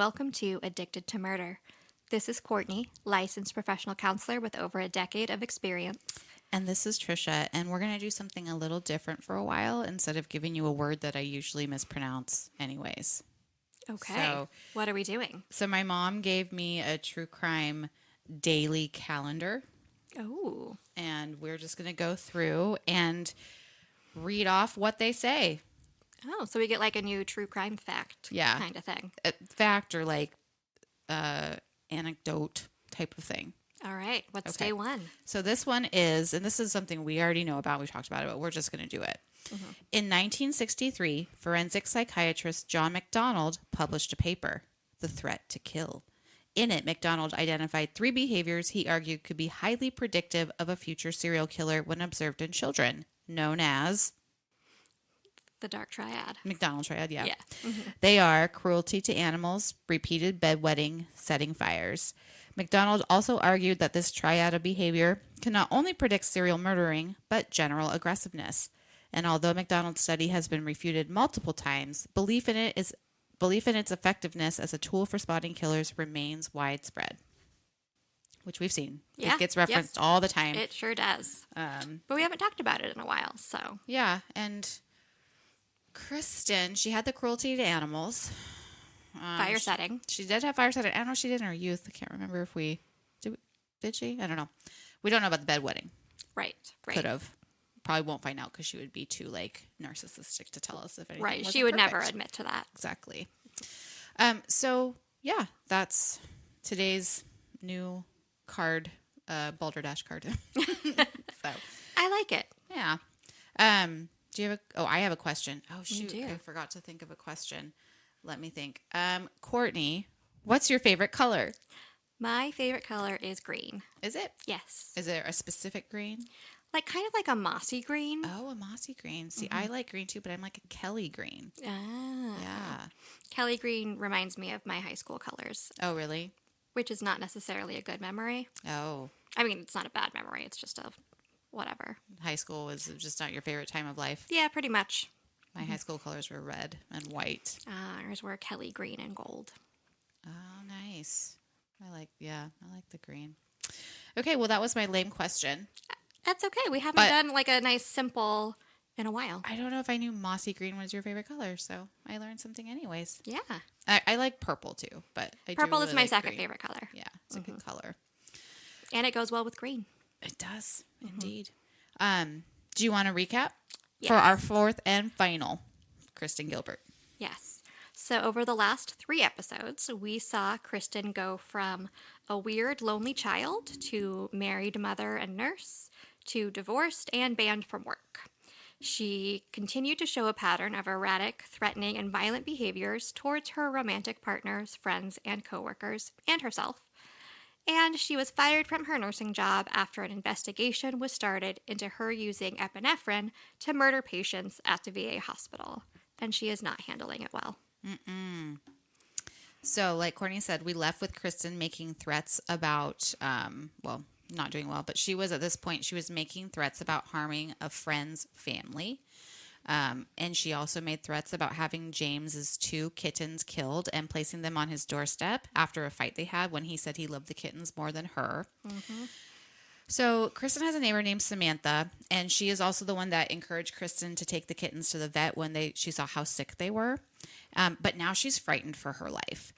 welcome to Addicted to Murder. This is Courtney, licensed professional counselor with over a decade of experience. And this is Trisha, and we're going to do something a little different for a while instead of giving you a word that I usually mispronounce anyways. Okay. So, what are we doing? So my mom gave me a true crime daily calendar. Oh. And we're just going to go through and read off what they say. Oh, so we get like a new true crime fact kind of thing. Fact or like anecdote type of thing. All right. What's day one? So this one is, and this is something we already know about. We talked about it, but we're just going to do it. Mm-hmm. In 1963, forensic psychiatrist John MacDonald published a paper, The Threat to Kill. In it, MacDonald identified 3 behaviors he argued could be highly predictive of a future serial killer when observed in children, known as the Dark Triad. MacDonald Triad, yeah. Mm-hmm. They are cruelty to animals, repeated bedwetting, setting fires. MacDonald also argued that this triad of behavior can not only predict serial murdering, but general aggressiveness. And although MacDonald's study has been refuted multiple times, belief in its effectiveness as a tool for spotting killers remains widespread. Which we've seen. Yeah. It gets referenced all the time. It sure does. But we haven't talked about it in a while, so. Yeah, and Kristen, she had the cruelty to animals. Fire setting. She did have fire setting. I don't know if she did in her youth. I can't remember if we... Did she? I don't know. We don't know about the bedwetting. Right. Could have. Probably won't find out because she would be too, like, narcissistic to tell us if anything Right. wasn't She would perfect. never admit to that. Exactly. So, yeah, that's today's new card, Balderdash card. So I like it. Yeah. Do you have I have a question. Oh, shoot. I forgot to think of a question. Let me think. Courtney, what's your favorite color? My favorite color is green. Is it? Yes. Is there a specific green? Like kind of like a mossy green. Oh, a mossy green. See, I like green too, but I'm like a Kelly green. Ah. Yeah. Kelly green reminds me of my high school colors. Oh, really? Which is not necessarily a good memory. Oh. I mean, it's not a bad memory. It's just a whatever. High school was just not your favorite time of life? Yeah, pretty much. My high school colors were red and white. Ours were Kelly green and gold. Oh, nice. I like the green. Okay, well, that was my lame question. That's okay. We haven't done like a nice simple in a while. I don't know if I knew mossy green was your favorite color, so I learned something anyways. Yeah. I like purple too, but purple is my second favorite color. Yeah, it's a good color. And it goes well with green. It does, indeed. Do you want to recap Yes. for our 4th and final, Kristen Gilbert? Yes. So over the last 3 episodes, we saw Kristen go from a weird, lonely child to married mother and nurse to divorced and banned from work. She continued to show a pattern of erratic, threatening, and violent behaviors towards her romantic partners, friends, and coworkers, and herself. And she was fired from her nursing job after an investigation was started into her using epinephrine to murder patients at the VA hospital. And she is not handling it well. So, like Courtney said, we left with Kristen making threats about, not doing well, but she was at this point, she was making threats about harming a friend's family. And she also made threats about having James's 2 kittens killed and placing them on his doorstep after a fight they had when he said he loved the kittens more than her. Mm-hmm. So Kristen has a neighbor named Samantha, and she is also the one that encouraged Kristen to take the kittens to the vet when she saw how sick they were. But now she's frightened for her life.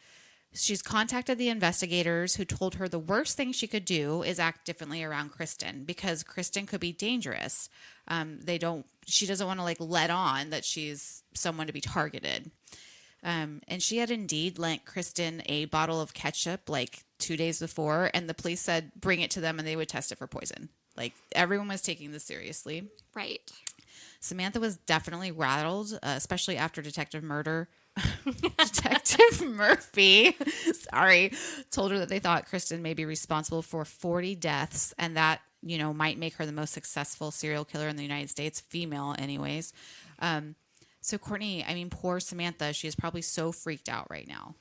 She's contacted the investigators who told her the worst thing she could do is act differently around Kristen because Kristen could be dangerous. She doesn't want to let on that she's someone to be targeted. And she had indeed lent Kristen a bottle of ketchup 2 days before, and the police said bring it to them and they would test it for poison. Everyone was taking this seriously. Right. Samantha was definitely rattled, especially after Detective Murphy, told her that they thought Kristen may be responsible for 40 deaths, and that, might make her the most successful serial killer in the United States, female anyways. So Courtney, poor Samantha, she is probably so freaked out right now.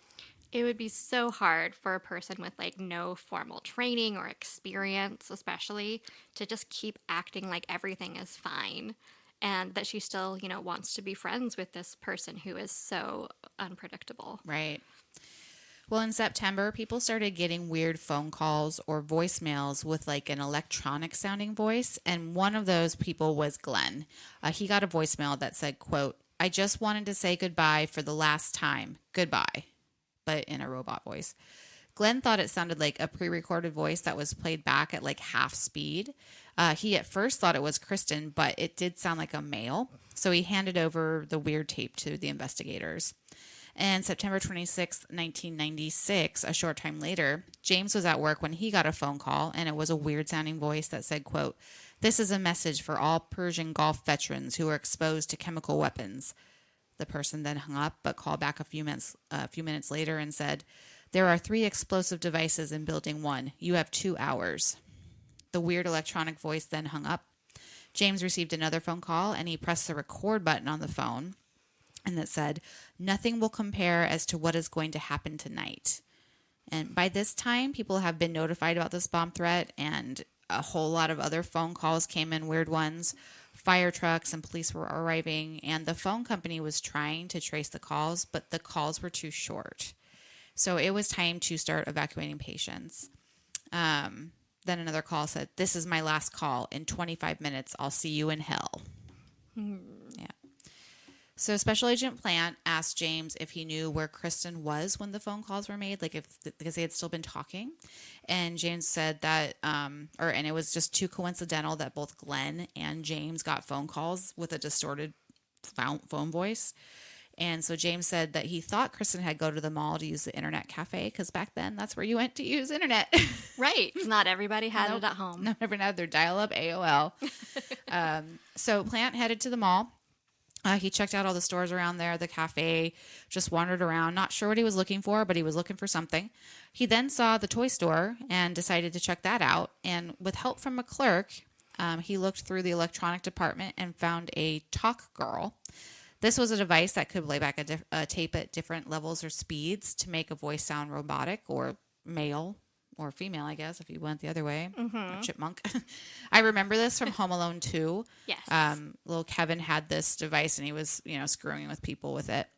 It would be so hard for a person with no formal training or experience, especially, to just keep acting like everything is fine. And that she still, wants to be friends with this person who is so unpredictable. Right. Well, in September, people started getting weird phone calls or voicemails with like an electronic sounding voice. And one of those people was Glenn. He got a voicemail that said, quote, "I just wanted to say goodbye for the last time. Goodbye," but in a robot voice. Glenn thought it sounded like a pre-recorded voice that was played back at like half speed. He at first thought it was Kristen, but it did sound like a male. So he handed over the weird tape to the investigators. And September 26th, 1996, a short time later, James was at work when he got a phone call, and it was a weird-sounding voice that said, quote, "This is a message for all Persian Gulf veterans who were exposed to chemical weapons." The person then hung up, but called back a few minutes later and said, "There are 3 explosive devices in Building 1. You have 2 hours." The weird electronic voice then hung up. James received another phone call, and he pressed the record button on the phone, and it said, "Nothing will compare as to what is going to happen tonight." And by this time, people have been notified about this bomb threat, and a whole lot of other phone calls came in, weird ones. Fire trucks and police were arriving, and the phone company was trying to trace the calls, but the calls were too short. So it was time to start evacuating patients. Then another call said, "This is my last call. In 25 minutes, I'll see you in hell." Yeah. So Special Agent Plant asked James if he knew where Kristen was when the phone calls were made, because they had still been talking. And James said that, and it was just too coincidental that both Glenn and James got phone calls with a distorted phone voice. And so James said that he thought Kristen had go to the mall to use the internet cafe, because back then that's where you went to use internet. Right. Not everybody had it at home. Not everyone had their dial-up AOL. So Plant headed to the mall. He checked out all the stores around there, the cafe, just wandered around, not sure what he was looking for, but he was looking for something. He then saw the toy store and decided to check that out. And with help from a clerk, he looked through the electronic department and found a Talk Girl. This was a device that could play back a tape at different levels or speeds to make a voice sound robotic or male or female, I guess, if you went the other way. Mm-hmm. Chipmunk. I remember this from Home Alone 2. Yes. Little Kevin had this device, and he was, screwing with people with it.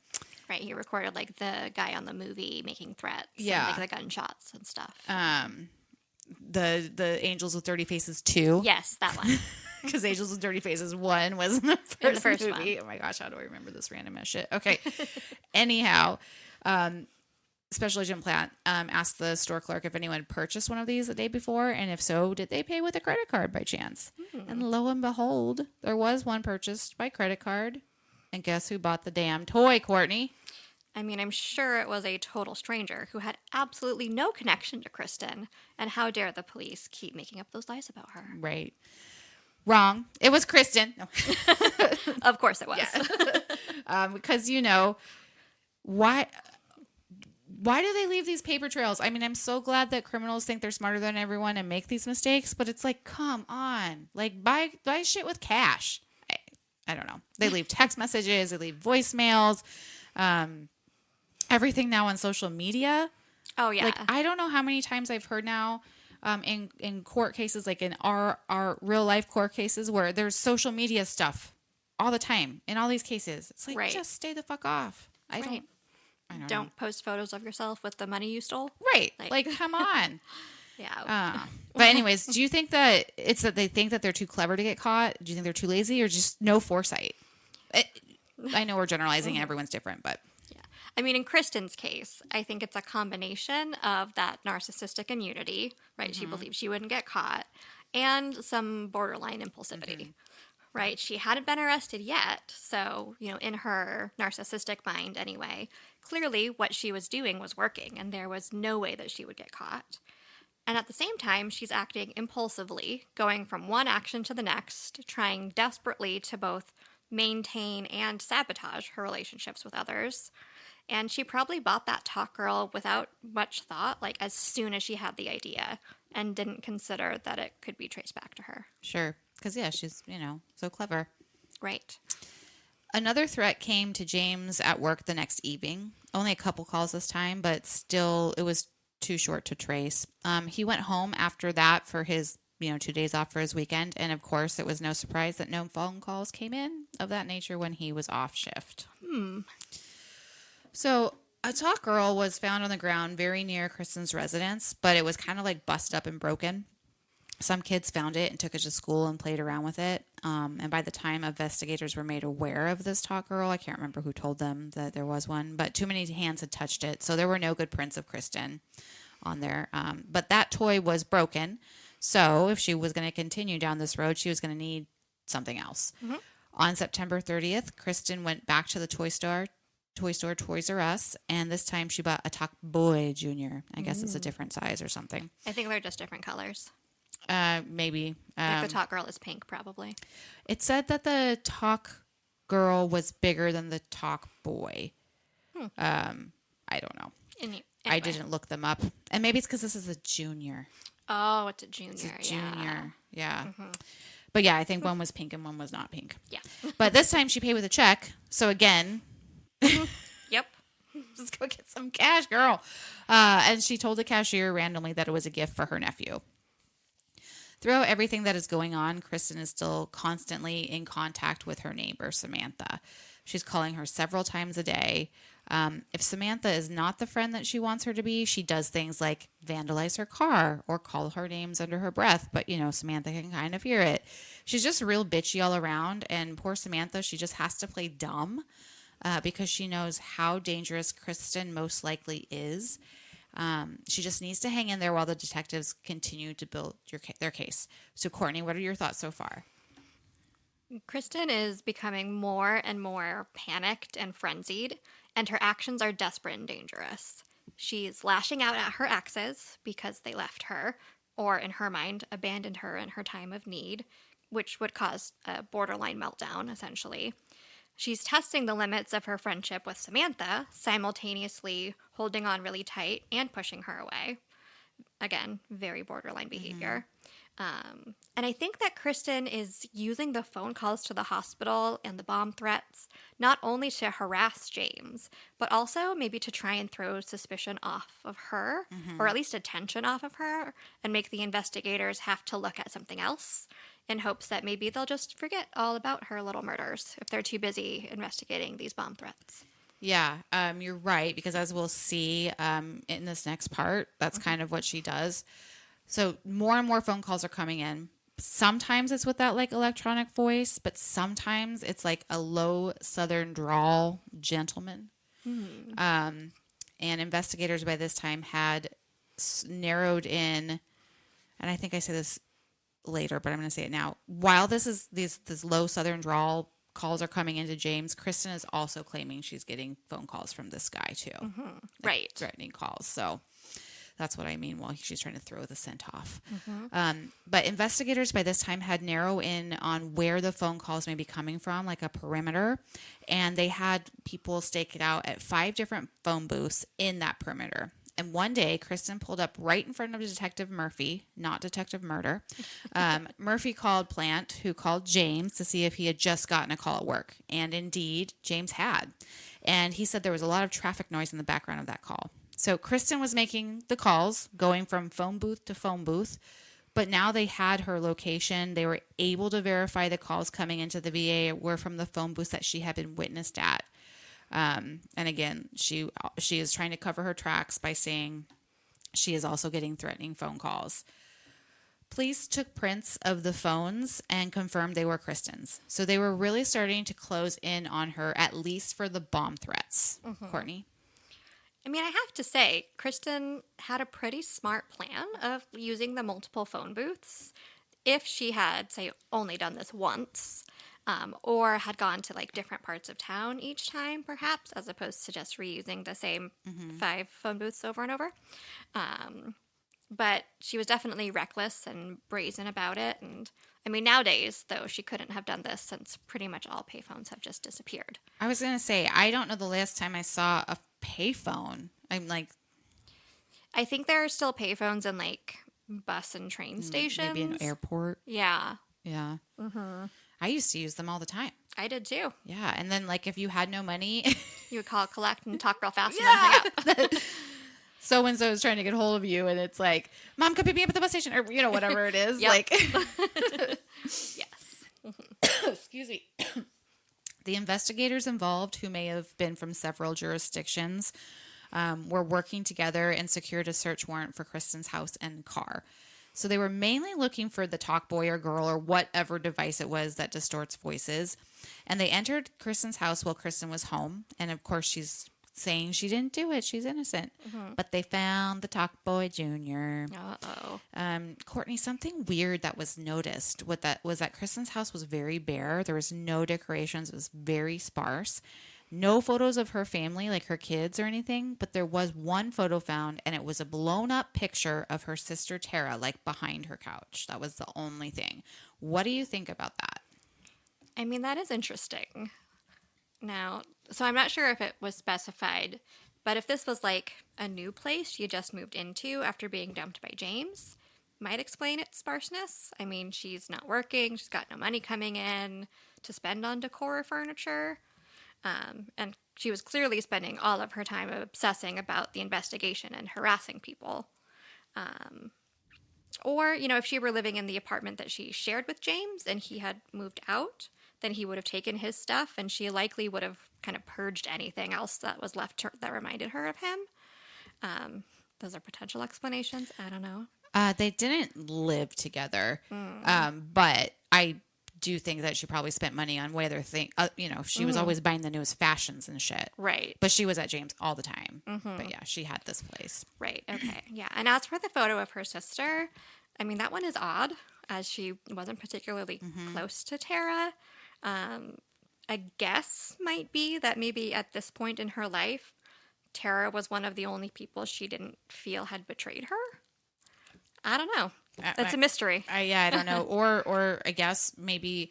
Right. He recorded like the guy on the movie making threats. Yeah. And, like the gunshots and stuff. The Angels with Dirty Faces 2. Yes, that one. Because Angels with Dirty Faces 1 was in the first movie. One. Oh my gosh, how do I remember this random ass shit? Okay. Anyhow, Special Agent Plant asked the store clerk if anyone purchased one of these the day before, and if so, did they pay with a credit card by chance? And lo and behold, there was one purchased by credit card. And guess who bought the damn toy, Courtney? I mean, I'm sure it was a total stranger who had absolutely no connection to Kristen. And how dare the police keep making up those lies about her? Right. Wrong. It was Kristen. No. Of course it was. Yeah. Because, why do they leave these paper trails? I mean, I'm so glad that criminals think they're smarter than everyone and make these mistakes, but it's like, come on. Like, buy shit with cash. I don't know. They leave text messages. They leave voicemails. Everything now on social media. Oh, yeah. Like, I don't know how many times I've heard now in court cases, like in our real life court cases, where there's social media stuff all the time in all these cases. It's like, just stay the fuck off. I don't know. Post photos of yourself with the money you stole. Right. Like come on. Yeah. But anyways, do you think that it's that they think that they're too clever to get caught? Do you think they're too lazy, or just no foresight? I know we're generalizing and everyone's different, but. Yeah. I mean, in Kristen's case, I think it's a combination of that narcissistic immunity, right? Mm-hmm. She believed she wouldn't get caught, and some borderline impulsivity. Mm-hmm. Right? She hadn't been arrested yet. So, in her narcissistic mind anyway, clearly what she was doing was working, and there was no way that she would get caught. And at the same time, she's acting impulsively, going from one action to the next, trying desperately to both maintain and sabotage her relationships with others. And she probably bought that Talk Girl without much thought, like as soon as she had the idea, and didn't consider that it could be traced back to her. Sure. Because, she's, so clever. Right. Another threat came to James at work the next evening. Only a couple calls this time, but still it was too short to trace. He went home after that for his, 2 days off for his weekend. And, of course, it was no surprise that no phone calls came in of that nature when he was off shift. So A talk girl was found on the ground very near Kristen's residence, but it was kind of like busted up and broken. Some kids found it and took it to school and played around with it. And by the time investigators were made aware of this talk girl, I can't remember who told them that there was one, but too many hands had touched it. So there were no good prints of Kristen on there. But that toy was broken. So if she was going to continue down this road, she was going to need something else. Mm-hmm. On September 30th, Kristen went back to the toy store Toys R Us, and this time she bought a Talk Boy Junior. I guess it's a different size or something. I think they're just different colors. Maybe. Like the Talk Girl is pink, probably. It said that the Talk Girl was bigger than the Talk Boy. I don't know. Anyway. I didn't look them up. And maybe it's because this is a junior. Oh, it's a junior. It's a junior. Yeah. Mm-hmm. But yeah, I think one was pink and one was not pink. Yeah. But this time she paid with a check. So again... Yep. Just go get some cash, girl. And she told the cashier randomly that it was a gift for her nephew. Throughout everything that is going on, Kristen is still constantly in contact with her neighbor, Samantha. She's calling her several times a day. If Samantha is not the friend that she wants her to be, she does things like vandalize her car or call her names under her breath. But, Samantha can kind of hear it. She's just real bitchy all around. And poor Samantha, she just has to play dumb. Because she knows how dangerous Kristen most likely is. She just needs to hang in there while the detectives continue to build their case. So, Courtney, what are your thoughts so far? Kristen is becoming more and more panicked and frenzied, and her actions are desperate and dangerous. She's lashing out at her exes because they left her, or in her mind, abandoned her in her time of need, which would cause a borderline meltdown, essentially. She's testing the limits of her friendship with Samantha, simultaneously holding on really tight and pushing her away. Again, very borderline behavior. And I think that Kristen is using the phone calls to the hospital and the bomb threats not only to harass James, but also maybe to try and throw suspicion off of her, or at least attention off of her, and make the investigators have to look at something else, in hopes that maybe they'll just forget all about her little murders if they're too busy investigating these bomb threats. Yeah, you're right, because as we'll see in this next part, that's kind of what she does. So more and more phone calls are coming in. Sometimes it's with that like electronic voice, but sometimes it's like a low southern drawl gentleman. And investigators by this time had narrowed in, and I think I say this later, but I'm going to say it now. While this low southern drawl calls are coming into James, Kristen is also claiming she's getting phone calls from this guy too. Right. Threatening calls. So that's what I mean while she's trying to throw the scent off. But investigators by this time had narrowed in on where the phone calls may be coming from, like a perimeter. And they had people stake it out at 5 different phone booths in that perimeter. And one day, Kristen pulled up right in front of Detective Murphy, not Detective Murder. Murphy called Plant, who called James to see if he had just gotten a call at work. And indeed, James had. And he said there was a lot of traffic noise in the background of that call. So Kristen was making the calls, going from phone booth to phone booth. But now they had her location. They were able to verify the calls coming into the VA were from the phone booths that she had been witnessed at. And again, she is trying to cover her tracks by saying she is also getting threatening phone calls. Police took prints of the phones and confirmed they were Kristen's. So they were really starting to close in on her, at least for the bomb threats. Courtney? I mean, I have to say, Kristen had a pretty smart plan of using the multiple phone booths. If she had, say, only done this once, or had gone to like different parts of town each time, perhaps, as opposed to just reusing the same 5 phone booths over and over. But she was definitely reckless and brazen about it. And I mean, nowadays, though, she couldn't have done this since pretty much all payphones have just disappeared. I was going to say, I don't know the last time I saw a payphone. I think there are still payphones in like bus and train stations. Maybe an airport. Yeah. Yeah. I used to use them all the time. I did too. Yeah. And then like if you had no money, you would call collect and talk real fast and then hang up. So-and-so is trying to get hold of you and it's like, Mom, come pick me up at the bus station or, whatever it is. Like, yes. Excuse me. The investigators involved, who may have been from several jurisdictions, were working together and secured a search warrant for Kristen's house and car. So they were mainly looking for the talk boy or girl or whatever device it was that distorts voices. And they entered Kristen's house while Kristen was home. And of course, she's saying she didn't do it. She's innocent. But they found the talk boy junior. Uh-oh. Courtney, something weird that was noticed with that was that Kristen's house was very bare. There was no decorations. It was very sparse. No photos of her family, like her kids or anything, but there was one photo found, and it was a blown up picture of her sister Tara, like behind her couch. That was the only thing. What do you think about that? I mean, that is interesting. Now, so I'm not sure if it was specified, but if this was like a new place she just moved into after being dumped by James, might explain its sparseness. I mean, she's not working, she's got no money coming in to spend on decor or furniture. And she was clearly spending all of her time obsessing about the investigation and harassing people. Or, if she were living in the apartment that she shared with James and he had moved out, then he would have taken his stuff and she likely would have kind of purged anything else that was left that reminded her of him. Those are potential explanations. I don't know. They didn't live together, but I do think that she probably spent money on whether she was always buying the newest fashions and shit. Right. But she was at James all the time. But yeah, she had this place. Right. Okay. Yeah. And as for the photo of her sister, I mean, that one is odd as she wasn't particularly close to Tara. A guess might be that maybe at this point in her life, Tara was one of the only people she didn't feel had betrayed her. I don't know. That's a mystery. I don't know. Or I guess maybe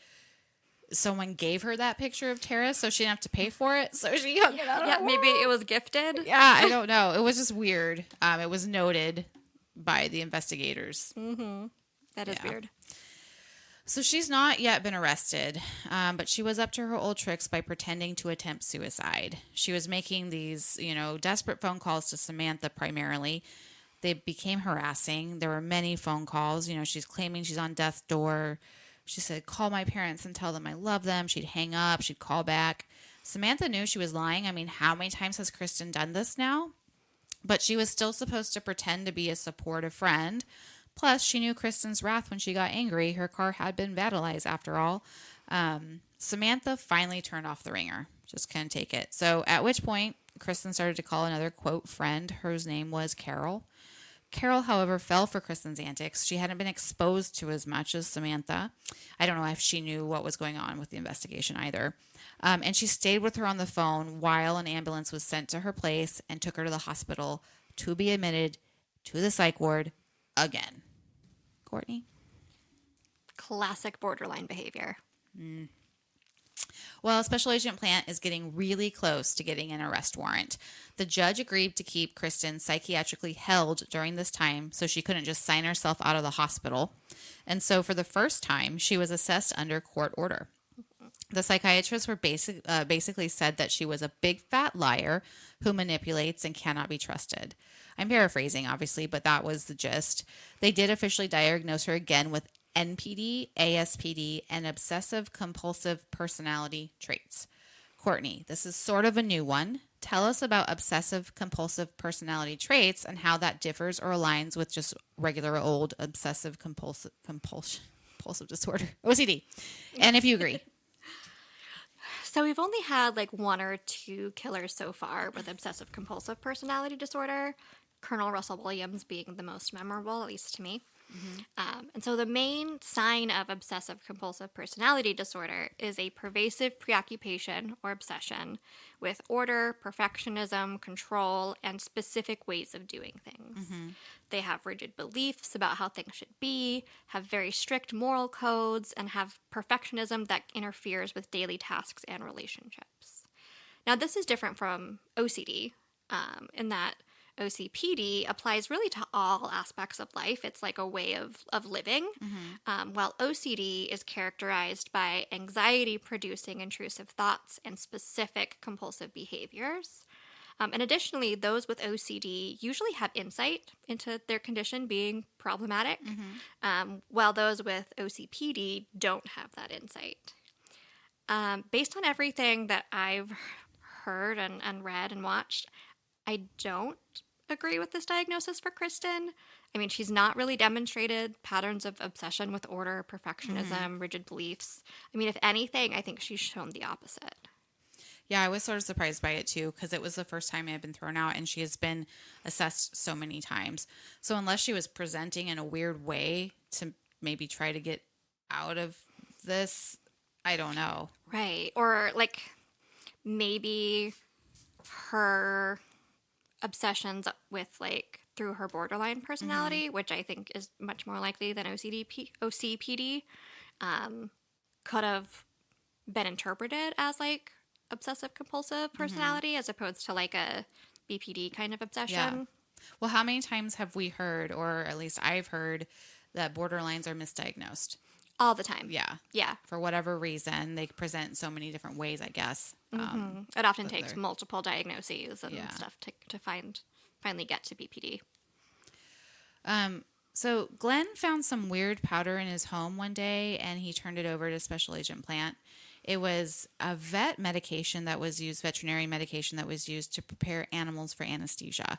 someone gave her that picture of Tara so she didn't have to pay for it. So she hung it out on her wall. Maybe it was gifted. Yeah, I don't know. It was just weird. It was noted by the investigators. That is weird. So she's not yet been arrested, but she was up to her old tricks by pretending to attempt suicide. She was making these, desperate phone calls to Samantha primarily. They became harassing. There were many phone calls. She's claiming she's on death's door. She said, call my parents and tell them I love them. She'd hang up. She'd call back. Samantha knew she was lying. I mean, how many times has Kristen done this now? But she was still supposed to pretend to be a supportive friend. Plus, she knew Kristen's wrath when she got angry. Her car had been vandalized after all. Samantha finally turned off the ringer. Just couldn't take it. So at which point, Kristen started to call another, quote, friend. Her name was Carol. Carol, however, fell for Kristen's antics. She hadn't been exposed to as much as Samantha. I don't know if she knew what was going on with the investigation either. And she stayed with her on the phone while an ambulance was sent to her place and took her to the hospital to be admitted to the psych ward again. Courtney? Classic borderline behavior. Well, Special Agent Plant is getting really close to getting an arrest warrant. The judge agreed to keep Kristen psychiatrically held during this time so she couldn't just sign herself out of the hospital. And so for the first time, she was assessed under court order. The psychiatrists were basically said that she was a big fat liar who manipulates and cannot be trusted. I'm paraphrasing, obviously, but that was the gist. They did officially diagnose her again with NPD, ASPD, and obsessive compulsive personality traits. Courtney, this is sort of a new one. Tell us about obsessive compulsive personality traits and how that differs or aligns with just regular old obsessive compulsive disorder, OCD. And if you agree. So we've only had like one or two killers so far with obsessive compulsive personality disorder, Colonel Russell Williams being the most memorable, at least to me. And so the main sign of obsessive compulsive personality disorder is a pervasive preoccupation or obsession with order, perfectionism, control, and specific ways of doing things. They have rigid beliefs about how things should be, have very strict moral codes, and have perfectionism that interferes with daily tasks and relationships. Now, this is different from OCD in that OCPD applies really to all aspects of life. It's like a way of living, while OCD is characterized by anxiety-producing intrusive thoughts and specific compulsive behaviors. And additionally, those with OCD usually have insight into their condition being problematic, while those with OCPD don't have that insight. Based on everything that I've heard and read and watched, I don't agree with this diagnosis for Kristen. I mean, she's not really demonstrated patterns of obsession with order, perfectionism, rigid beliefs. I mean, if anything, I think she's shown the opposite. Yeah, I was sort of surprised by it too, because it was the first time it had been thrown out, and she has been assessed so many times. So unless she was presenting in a weird way to maybe try to get out of this, I don't know. Right. Or like maybe her obsessions with like through her borderline personality, which I think is much more likely than OCPD, could have been interpreted as like obsessive compulsive personality as opposed to like a BPD kind of obsession. Yeah. Well, how many times have we heard, or at least I've heard, that borderlines are misdiagnosed? All the time. Yeah. Yeah. For whatever reason, they present so many different ways, I guess. It often takes multiple diagnoses and Yeah. stuff to finally get to BPD. So Glenn found some weird powder in his home one day, and he turned it over to Special Agent Plant. It was a veterinary medication that was used to prepare animals for anesthesia.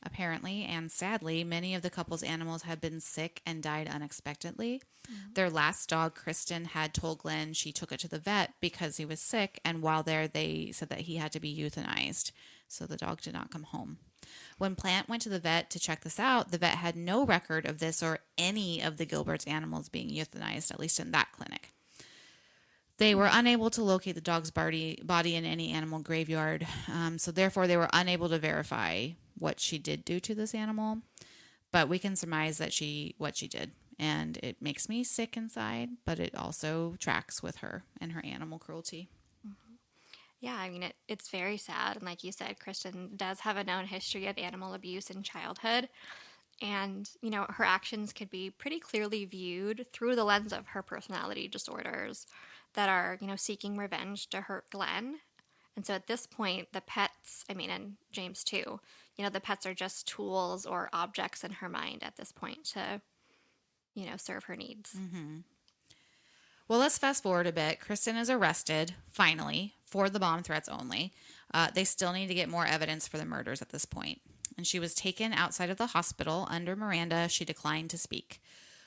Apparently, and sadly, many of the couple's animals had been sick and died unexpectedly. Their last dog, Kristen, had told Glenn she took it to the vet because he was sick, and while there, they said that he had to be euthanized. So the dog did not come home. When Plant went to the vet to check this out, the vet had no record of this or any of the Gilbert's animals being euthanized, at least in that clinic. They were unable to locate the dog's body in any animal graveyard, so therefore they were unable to verify what she did do to this animal. But we can surmise that what she did, and it makes me sick inside, but it also tracks with her and her animal cruelty. Yeah, I mean, it's very sad. And like you said, Kristen does have a known history of animal abuse in childhood. And, you know, her actions could be pretty clearly viewed through the lens of her personality disorders that are, you know, seeking revenge to hurt Glenn. And so at this point, the pets, I mean, and James too, you know, the pets are just tools or objects in her mind at this point to, you know, serve her needs. Well, let's fast forward a bit. Kristen is arrested, finally, for the bomb threats only. They still need to get more evidence for the murders at this point. And she was taken outside of the hospital. Under Miranda, she declined to speak.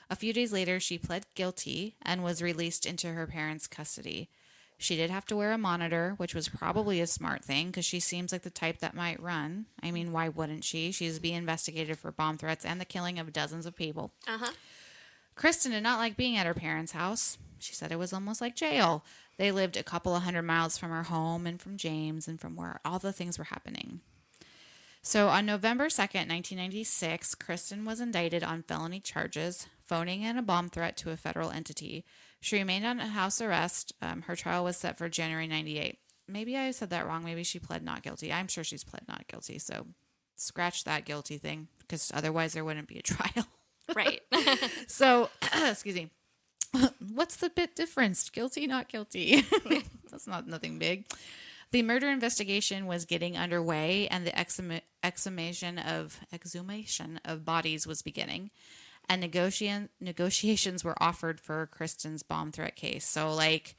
A few days later, she pled guilty and was released into her parents' custody. She did have to wear a monitor, which was probably a smart thing because she seems like the type that might run. I mean, why wouldn't she? She's being investigated for bomb threats and the killing of dozens of people. Kristen did not like being at her parents' house. She said it was almost like jail. They lived a couple of 100 miles from her home and from James and from where all the things were happening. So on November 2nd, 1996, Kristen was indicted on felony charges, phoning in a bomb threat to a federal entity. She remained on house arrest. Her trial was set for January 98. Maybe I said that wrong. Maybe she pled not guilty. I'm sure she's pled not guilty. So scratch that guilty thing because otherwise there wouldn't be a trial. Right. So, excuse me. What's the bit difference? Guilty, not guilty. That's nothing big. The murder investigation was getting underway, and the exhumation of bodies was beginning. And negotiations were offered for Kristen's bomb threat case. So, like,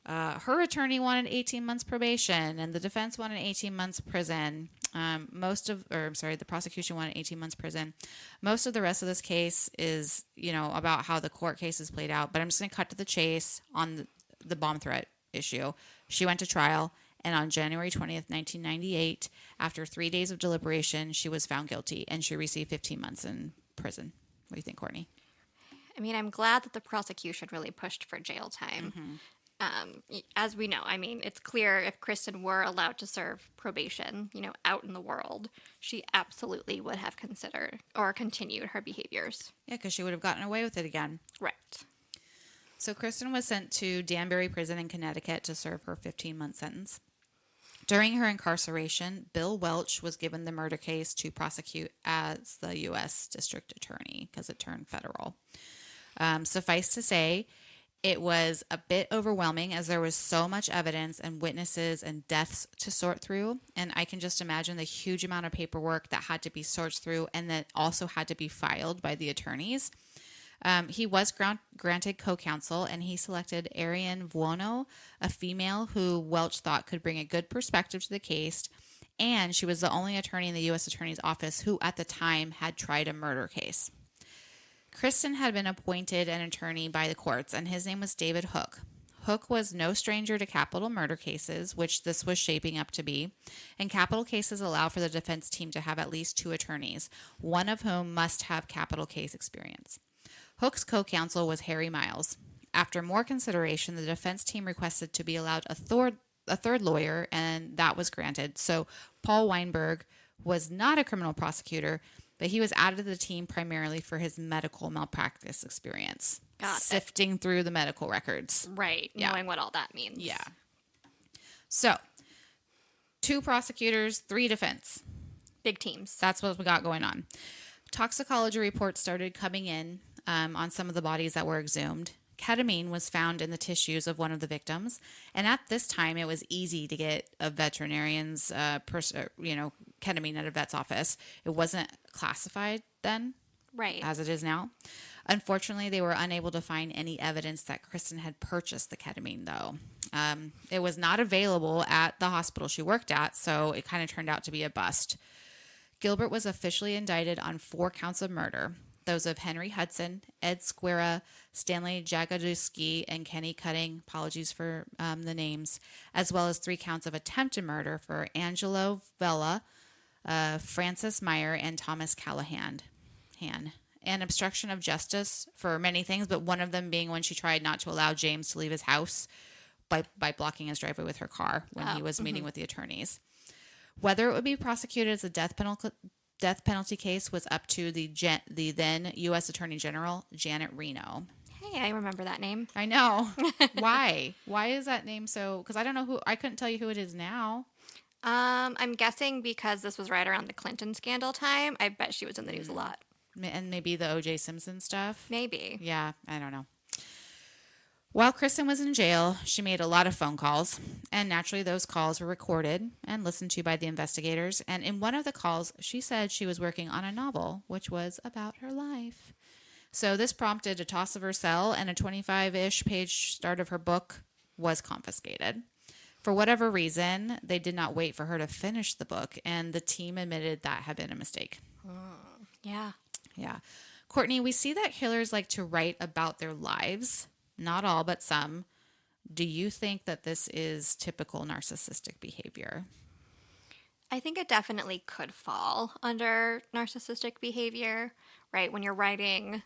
her attorney wanted 18 months probation, and the defense wanted 18 months prison. The prosecution wanted 18 months prison. Most of the rest of this case is, you know, about how the court case is played out. But I'm just going to cut to the chase on the bomb threat issue. She went to trial, and on January 20th, 1998, after 3 days of deliberation, she was found guilty, and she received 15 months in prison. What do you think, Courtney? I mean, I'm glad that the prosecution really pushed for jail time. As we know, I mean, it's clear if Kristen were allowed to serve probation, you know, out in the world, she absolutely would have considered or continued her behaviors. Yeah, because she would have gotten away with it again. Right. So Kristen was sent to Danbury Prison in Connecticut to serve her 15-month sentence. During her incarceration, Bill Welch was given the murder case to prosecute as the U.S. District Attorney because it turned federal. Suffice to say, it was a bit overwhelming as there was so much evidence and witnesses and deaths to sort through. And I can just imagine the huge amount of paperwork that had to be sorted through and that also had to be filed by the attorneys. He was granted co-counsel, and he selected Ariane Vuono, a female who Welch thought could bring a good perspective to the case and she was the only attorney in the U.S. Attorney's Office who at the time had tried a murder case. Kristen had been appointed an attorney by the courts, and his name was David Hook. Hook was no stranger to capital murder cases, which this was shaping up to be, and capital cases allow for the defense team to have at least 2 attorneys, one of whom must have capital case experience. Hook's co-counsel was Harry Miles. After more consideration, the defense team requested to be allowed a third lawyer, and that was granted. So Paul Weinberg was not a criminal prosecutor, but he was added to the team primarily for his medical malpractice experience. Sifting through the medical records. Right. Yeah. Knowing what all that means. Yeah. So, 2 prosecutors, 3 defense. Big teams. That's what we got going on. Toxicology reports started coming in on some of the bodies that were exhumed. Ketamine was found in the tissues of one of the victims. And at this time, it was easy to get a veterinarian's, ketamine at a vet's office. It wasn't classified then, right, as it is now. Unfortunately, they were unable to find any evidence that Kristen had purchased the ketamine, though. It was not available at the hospital she worked at, so it kind of turned out to be a bust. Gilbert was officially indicted on 4 counts of murder. Those of Henry Hudson, Ed Squira, Stanley Jagodowski, and Kenny Cutting, apologies for the names, as well as 3 counts of attempted murder for Angelo Vella, Francis Meyer, and Thomas Callahan. And obstruction of justice for many things, but one of them being when she tried not to allow James to leave his house by blocking his driveway with her car when he was meeting with the attorneys. Whether it would be prosecuted as a death penalty case was up to the then U.S. Attorney General, Janet Reno. Hey, I remember that name. I know. Why? Why is that name so? Because I don't know I couldn't tell you who it is now. I'm guessing because this was right around the Clinton scandal time. I bet she was in the news a lot. And maybe the O.J. Simpson stuff. Maybe. Yeah, I don't know. While Kristen was in jail, she made a lot of phone calls, and naturally those calls were recorded and listened to by the investigators. And in one of the calls, she said she was working on a novel, which was about her life. So this prompted a toss of her cell, and a 25-ish page start of her book was confiscated. For whatever reason, they did not wait for her to finish the book, and the team admitted that had been a mistake. Yeah. Yeah. Courtney, we see that killers like to write about their lives. Not all, but some. Do you think that this is typical narcissistic behavior? I think it definitely could fall under narcissistic behavior, right? When you're writing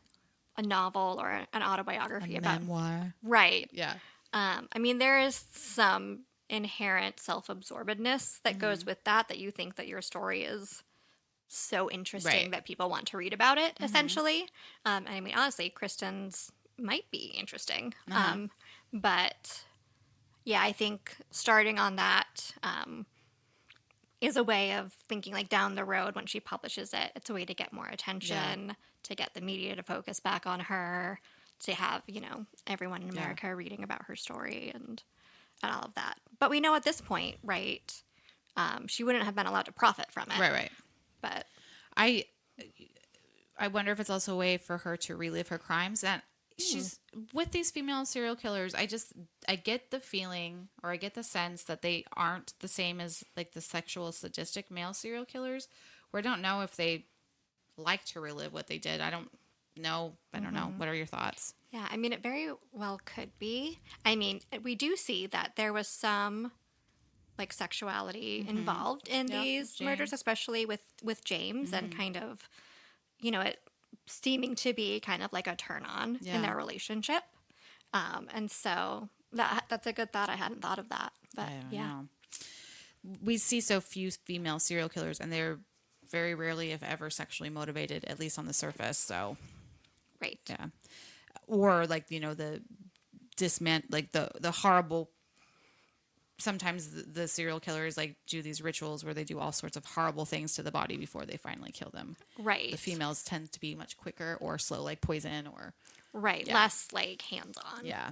a novel or an autobiography about memoir. Right. Yeah. I mean, there is some inherent self-absorbedness that goes with that you think that your story is so interesting that people want to read about it, essentially. I mean, honestly, Kristen's might be interesting. But yeah, I think starting on that is a way of thinking like down the road when she publishes it. It's a way to get more attention, to get the media to focus back on her, to have, everyone in America reading about her story and all of that. But we know at this point, right, she wouldn't have been allowed to profit from it. Right. But I wonder if it's also a way for her to relive her crimes. And she's with these female serial killers. I get the feeling, or I get the sense that they aren't the same as like the sexual sadistic male serial killers, where I don't know if they like to relive what they did. I don't know. What are your thoughts? Yeah, I mean, it very well could be. I mean, we do see that there was some like sexuality involved in these murders, especially with James, and kind of, it seeming to be kind of like a turn on in their relationship. And so that's a good thought. I hadn't thought of that, but I don't know. We see so few female serial killers, and they're very rarely, if ever, sexually motivated, at least on the surface. So, right. Yeah. Or like, the the horrible, sometimes the serial killers like do these rituals where they do all sorts of horrible things to the body before they finally kill them. Right. The females tend to be much quicker or slow, like poison or. Right. Yeah. Less like hands-on. Yeah.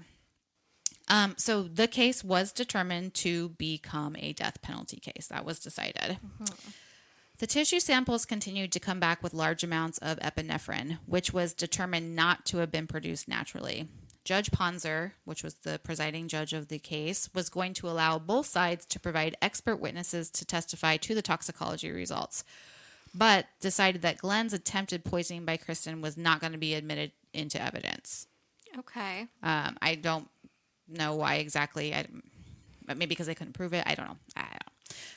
So the case was determined to become a death penalty case. That was decided. The tissue samples continued to come back with large amounts of epinephrine, which was determined not to have been produced naturally. Judge Ponzer, which was the presiding judge of the case, was going to allow both sides to provide expert witnesses to testify to the toxicology results, but decided that Glenn's attempted poisoning by Kristen was not going to be admitted into evidence. Okay. I don't know why exactly. Maybe because they couldn't prove it. I don't know.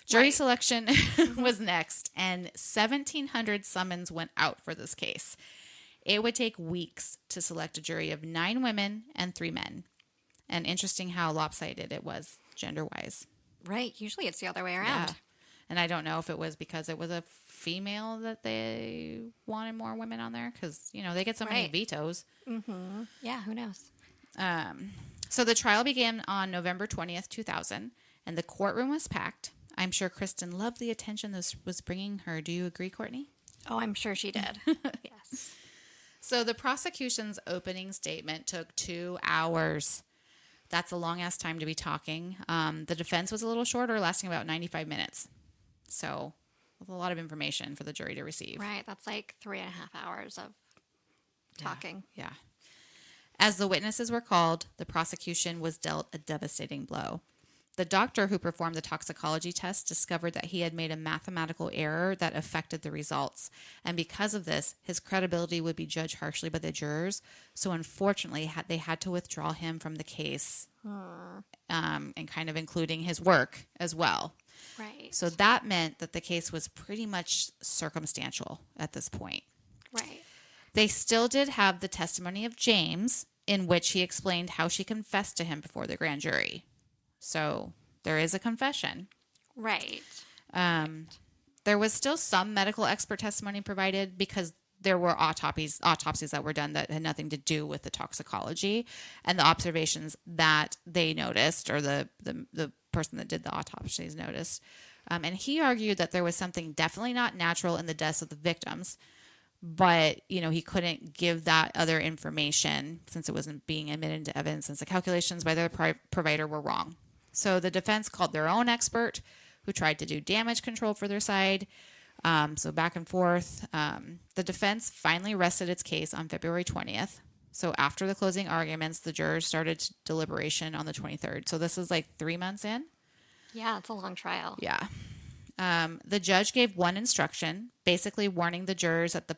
Jury selection was next, and 1,700 summons went out for this case. It would take weeks to select a jury of 9 women and 3 men. And interesting how lopsided it was gender-wise. Right. Usually it's the other way around. Yeah. And I don't know if it was because it was a female that they wanted more women on there. Because, they get so many vetoes. Mm-hmm. Yeah, who knows? So the trial began on November 20th, 2000. And the courtroom was packed. I'm sure Kristen loved the attention this was bringing her. Do you agree, Courtney? Oh, I'm sure she did. Yes. So the prosecution's opening statement took 2 hours. That's a long-ass time to be talking. The defense was a little shorter, lasting about 95 minutes. So a lot of information for the jury to receive. Right. That's like 3.5 hours of talking. Yeah. As the witnesses were called, the prosecution was dealt a devastating blow. The doctor who performed the toxicology test discovered that he had made a mathematical error that affected the results. And because of this, his credibility would be judged harshly by the jurors. So unfortunately, they had to withdraw him from the case, and kind of including his work as well. Right. So that meant that the case was pretty much circumstantial at this point. Right. They still did have the testimony of James, in which he explained how she confessed to him before the grand jury. So there is a confession. Right. There was still some medical expert testimony provided because there were autopsies that were done that had nothing to do with the toxicology and the observations that they noticed, or the person that did the autopsies noticed. And he argued that there was something definitely not natural in the deaths of the victims, but, he couldn't give that other information since it wasn't being admitted into evidence, since the calculations by their provider were wrong. So the defense called their own expert who tried to do damage control for their side. So back and forth. The defense finally rested its case on February 20th. So after the closing arguments, the jurors started deliberation on the 23rd. So this is like 3 months in. Yeah, it's a long trial. Yeah. The judge gave one instruction, basically warning the jurors that the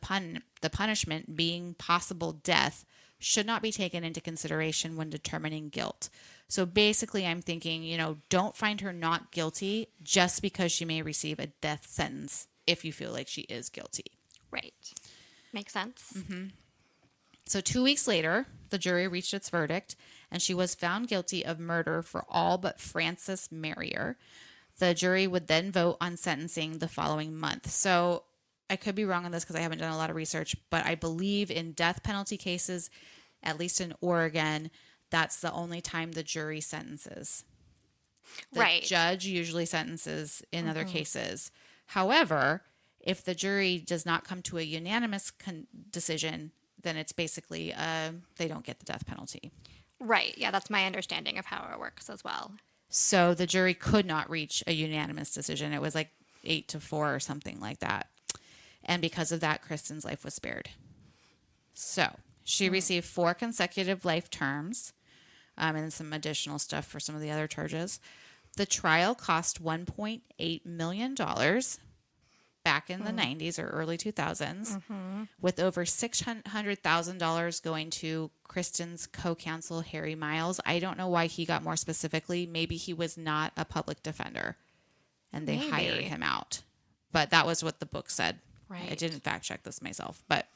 punishment, being possible death, should not be taken into consideration when determining guilt. So basically, I'm thinking, don't find her not guilty just because she may receive a death sentence if you feel like she is guilty. Right. Makes sense. Mm-hmm. So 2 weeks later, the jury reached its verdict, and she was found guilty of murder for all but Francis Marrier. The jury would then vote on sentencing the following month. So I could be wrong on this because I haven't done a lot of research, but I believe in death penalty cases, at least in Oregon, that's the only time the jury sentences. The judge usually sentences in other cases. However, if the jury does not come to a unanimous decision, then it's basically they don't get the death penalty. Right. Yeah, that's my understanding of how it works as well. So the jury could not reach a unanimous decision. It was like 8-4 or something like that. And because of that, Kristen's life was spared. So she received 4 consecutive life terms, and some additional stuff for some of the other charges. The trial cost $1.8 million back in the 90s or early 2000s, with over $600,000 going to Kristen's co-counsel, Harry Miles. I don't know why he got more specifically. Maybe he was not a public defender, and they hired him out. But that was what the book said. Right. I didn't fact check this myself. But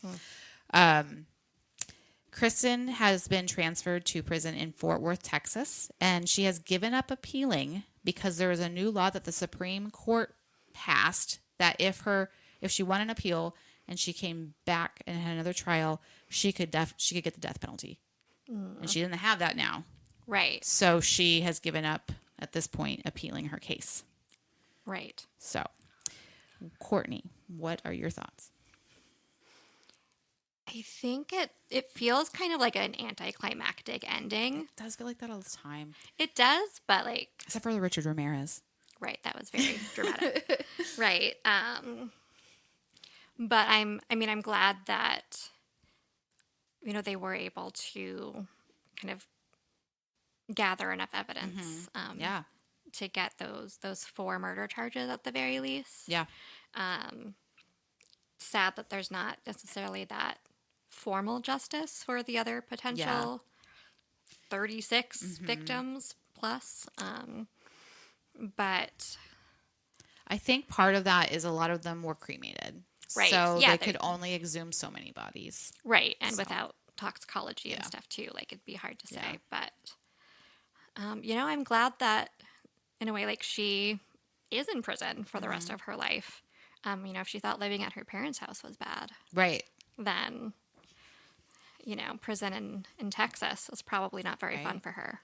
Kristen has been transferred to prison in Fort Worth, Texas, and she has given up appealing because there is a new law that the Supreme Court passed that if she won an appeal and she came back and had another trial, she could get the death penalty. And she didn't have that now. Right. So she has given up at this point appealing her case. Right. So, Courtney, what are your thoughts? I think it feels kind of like an anticlimactic ending. It does feel like that all the time. It does, but Except for the Richard Ramirez. Right, that was very dramatic. Right. But I'm glad that they were able to kind of gather enough evidence Yeah. to get those 4 murder charges at the very least. Yeah. Sad that there's not necessarily that formal justice for the other potential 36 victims plus. But I think part of that is a lot of them were cremated. Right. So Yeah, they could only exhume so many bodies. Right. And without toxicology and stuff too, like it'd be hard to say. Yeah. But, I'm glad that in a way, like she is in prison for the rest of her life. If she thought living at her parents' house was bad, Right. then, prison in Texas is probably not very fun for her.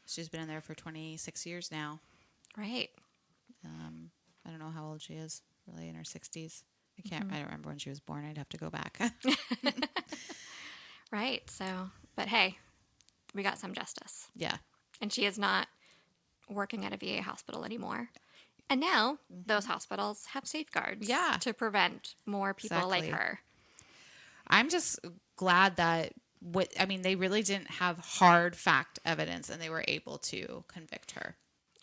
She's been in there for 26 years now. Right. I don't know how old she is, really in her 60s. I don't remember when she was born. I'd have to go back. Right. So, but hey, we got some justice. Yeah. And she is not working at a VA hospital anymore. And now those hospitals have safeguards to prevent more people like her. I'm just glad that they really didn't have hard fact evidence and they were able to convict her.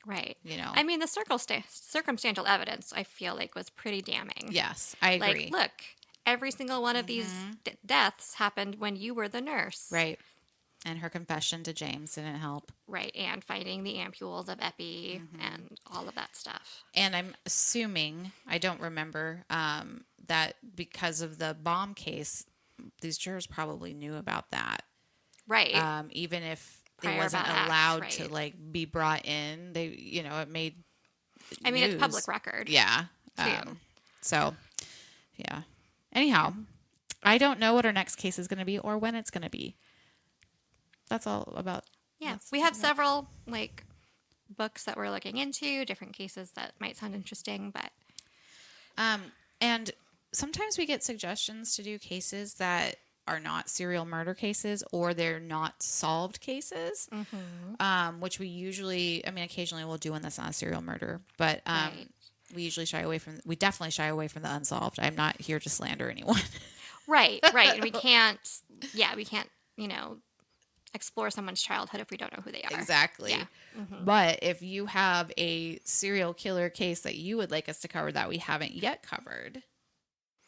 Right. I mean, the circumstantial evidence, I feel like, was pretty damning. Yes, I agree. Like, look, every single one of these deaths happened when you were the nurse. Right. And her confession to James didn't help. Right. And finding the ampules of Epi and all of that stuff. And I'm assuming, I don't remember, that because of the bomb case, these jurors probably knew about that. Right. Even if Prior it wasn't about allowed acts, to be brought in, they, it made it's public record. Yeah. Too. So, yeah. Anyhow, I don't know what our next case is going to be or when it's going to be. That's all about. Yeah. We have several books that we're looking into, different cases that might sound interesting, but. And sometimes we get suggestions to do cases that are not serial murder cases or they're not solved cases, which we usually, occasionally we'll do one that's not a serial murder, but we usually we definitely shy away from the unsolved. I'm not here to slander anyone. Right. And we can't, explore someone's childhood if we don't know who they are. Exactly. Yeah. But if you have a serial killer case that you would like us to cover that we haven't yet covered,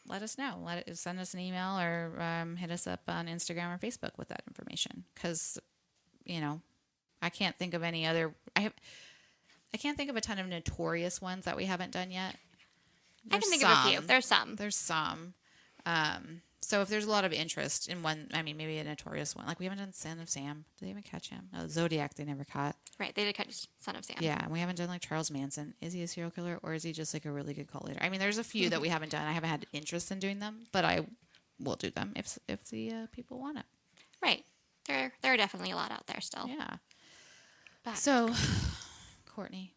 let us know. Send us an email or hit us up on Instagram or Facebook with that information. Because, I can't think of any other. I can't think of a ton of notorious ones that we haven't done yet. I can think of a few. There's some. So if there's a lot of interest in one, maybe a notorious one. Like we haven't done Son of Sam. Did they even catch him? No, Zodiac they never caught. Right, they did catch Son of Sam. Yeah, and we haven't done Charles Manson. Is he a serial killer or is he just a really good cult leader? There's a few that we haven't done. I haven't had interest in doing them, but I will do them if the people want it. Right. There are definitely a lot out there still. Yeah. But. So, Courtney,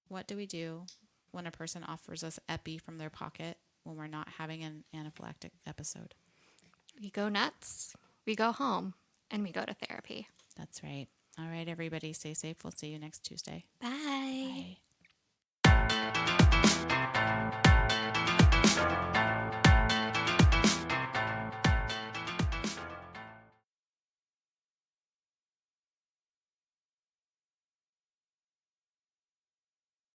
what do we do when a person offers us Epi from their pocket when we're not having an anaphylactic episode? We go nuts, we go home, and we go to therapy. That's right. All right, everybody, stay safe. We'll see you next Tuesday. Bye. Bye.